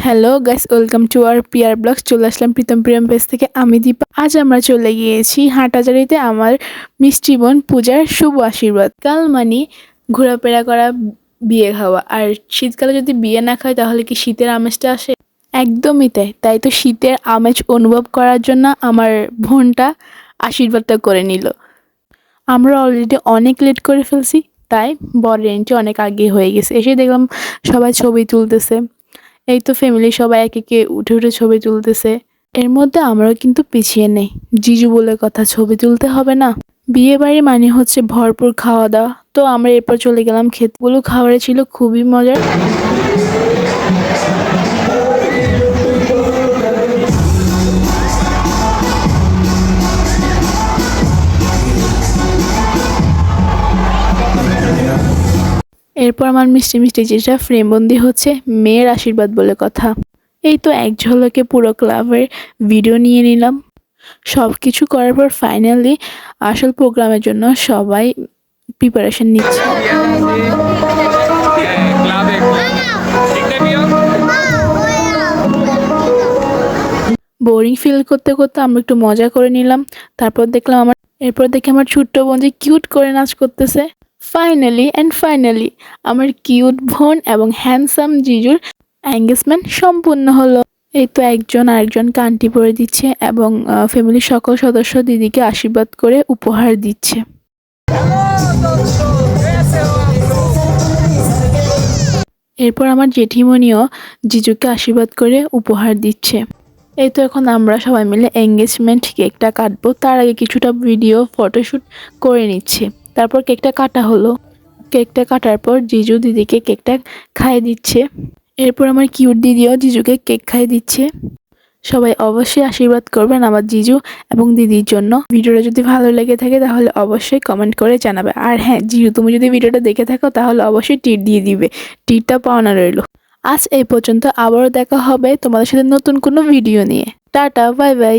Hello guys, welcome to our peer blogs. চলে আসলাম Pritam Priyam page থেকে। আমি দীপা। আজ আমরা চলে গিয়েছি হাটহাজারীতে আমার মিষ্টি বোন পূজার শুভ আশীর্বাদ। কাল মানে ঘোরাফেরা করা, বিয়ে খাওয়া। আর শীতকালে যদি বিয়ে না খায় তাহলে কি শীতের আমেজটা আসে? একদমই তাই। তাই তো শীতের আমেজ অনুভব করার জন্য আমার বোনটা আশীর্বাদটা করে নিল। আমরা অলরেডি অনেক লেট করে ফেলছি, তাই বরের এন্ট্রি অনেক আগে হয়ে গেছে। এসে দেখলাম সবাই ছবি তুলতেছে। এই তো ফ্যামিলি সবাই একে একে উঠে উঠে ছবি তুলতেছে। এর মধ্যে আমরাও কিন্তু পিছিয়ে নেই। জিজু বলে কথা, ছবি তুলতে হবে না? বিয়ে বাড়ি মানে হচ্ছে ভরপুর খাওয়া দাওয়া। তো আমরা এরপর চলে গেলাম ক্ষেতগুলো। খাবারে ছিল খুবই মজার। এরপর আমার মিষ্টি মিষ্টি যেটা ফ্রেমবন্দি হচ্ছে মেয়ের আশীর্বাদ বলে কথা। এই তো এক ঝলকে পুরো ক্লাবের ভিডিও নিয়ে নিলাম। সব কিছু করার পর ফাইনালি আসল প্রোগ্রামের জন্য সবাই প্রিপারেশন নিচ্ছে। বোরিং ফিল করতে করতে আমরা একটু মজা করে নিলাম। এরপর দেখি আমার ছোট্ট বোন যে কিউট করে নাচ করতেছে। ফাইনালি আমার কিউট বোন এবং হ্যান্ডসাম জিজুর এঙ্গেজমেন্ট সম্পূর্ণ হলো। এই তো একজন আরেকজনকে আংটি পরে দিচ্ছে এবং ফ্যামিলির সকল সদস্য দিদিকে আশীর্বাদ করে উপহার দিচ্ছে। এরপর আমার জেঠিমনিও জিজুকে আশীর্বাদ করে উপহার দিচ্ছে। এই তো এখন আমরা সবাই মিলে এঙ্গেজমেন্ট কেকটা কাটবো। তার আগে কিছুটা ভিডিও ফটোশ্যুট করে নিচ্ছি। তারপর কেকটা কাটা হলো। কেকটা কাটার পর জিজু দিদিকে কেকটা খাইয়ে দিচ্ছে। এরপর আমার কিউট দিদিও জিজুকে কেক খাইয়ে দিচ্ছে। সবাই অবশ্যই আশীর্বাদ করবেন আমার জিজু এবং দিদির জন্য। ভিডিওটা যদি ভালো লেগে থাকে তাহলে অবশ্যই কমেন্ট করে জানাবে। আর হ্যাঁ জিজু, তুমি যদি ভিডিওটা দেখে থাকো তাহলে অবশ্যই টিট দিয়ে দিবে। টিটটা পাওনা রইল। আজ এই পর্যন্ত, আবারও দেখা হবে তোমাদের সাথে নতুন কোনো ভিডিও নিয়ে। Tata, bye bye.